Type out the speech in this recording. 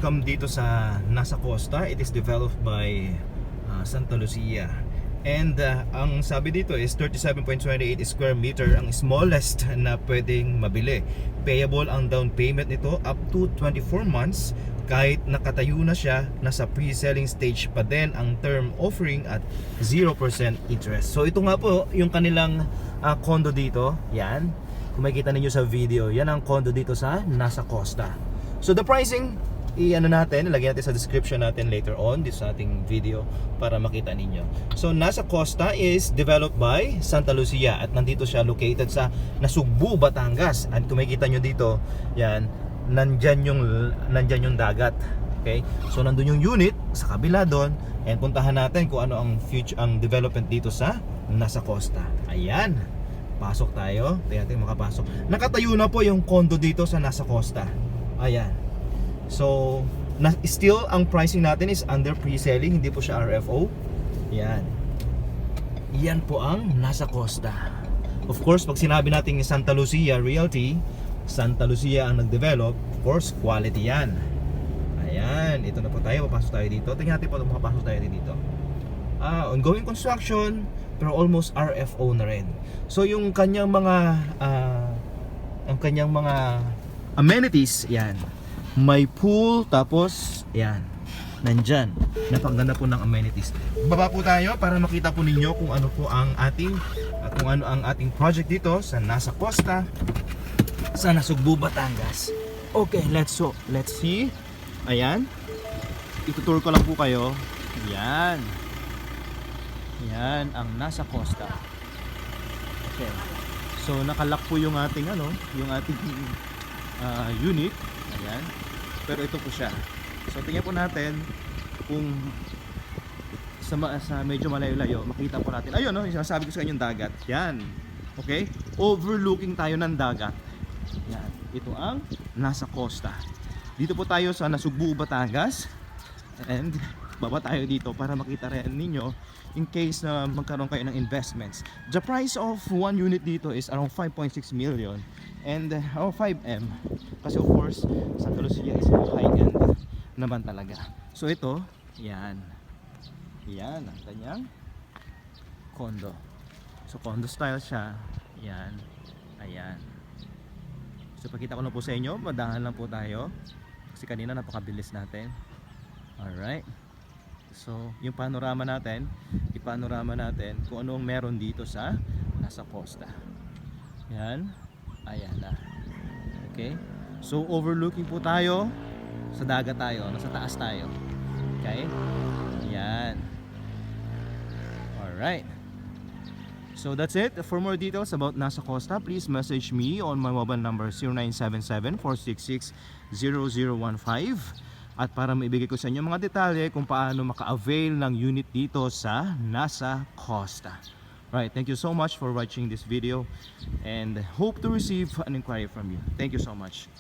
Come dito sa Nasa Costa. It is developed by Santa Lucia. And ang sabi dito is 37.28 square meter ang smallest na pwedeng mabili. Payable ang down payment nito up to 24 months. Kahit nakatayo na siya, nasa pre-selling stage pa din ang term offering at 0% interest. So ito nga po yung kanilang condo dito. Yan. Kung makikita ninyo sa video, yan ang condo dito sa Nasa Costa. So the pricing, i-ano natin, ilagay natin sa description natin later on dito sa ating video para makita ninyo. So Nasa Costa is developed by Santa Lucia at nandito siya located sa Nasugbu, Batangas. At kung makikita nyo dito, yan, nandyan yung dagat. Okay? So nandun yung unit sa kabila doon, and puntahan natin kung ano ang future, ang development dito sa Nasa Costa. Ayan. Pasok tayo. Tingnan natin makapasok. Nakatayo na po yung condo dito sa Nasa Costa. Ayan. So, still ang pricing natin is under pre-selling, hindi po siya RFO. Yan. Yan po ang Nasa Costa. Of course, pag sinabi natin Santa Lucia Realty, Santa Lucia ang nag-develop, of course, quality yan. Ayan, ito na po tayo, papasok tayo dito. Tingnan natin po kung makapasok tayo dito. Ongoing construction, pero almost RFO na rin. So, yung kanyang mga amenities, yan. May pool, tapos yan, nandyan, napaganda po ng amenities. Baba po tayo para makita po ninyo kung ano po ang ating project dito sa Nasa Costa, sa Nasugbu, Batangas. Okay, let's see. Ayan, itutour ko lang po kayo. Yan ang Nasa Costa. Okay, so nakalock po yung ating unit. Ayan. Pero ito po siya. So tingnan po natin kung sa medyo malayo-layo, makita po natin. Ayun, no, yung sinasabi ko sa inyo, dagat. Yan. Okay? Overlooking tayo ng dagat. Yan. Ito ang Nasa Costa. Dito po tayo sa Nasugbu, Batangas. And baba tayo dito para makita rin ninyo in case na magkaroon kayo ng investments. The price of one unit dito is around 5.6 million. And 5M. Kasi of course, Santa Lucia is high-end naman talaga. So ito, yan. Yan ang kanyang condo. So condo style siya. Yan. Ayan. So pakita ko na po sa inyo, madahan lang po tayo. Kasi kanina napakabilis natin. Alright. So yung panorama natin, ipanorama natin kung ano ang meron dito sa Nasa Costa. Yan. Ayan na. Okay? So overlooking po tayo, sa dagat tayo, nasa taas tayo. Okay? Yan. Alright. So that's it. For more details about Nasa Costa, please message me on my mobile number 0977-466-0015. At para maibigay ko sa inyo mga detalye kung paano maka-avail ng unit dito sa Nasa Costa. Right, thank you so much for watching this video and hope to receive an inquiry from you. Thank you so much.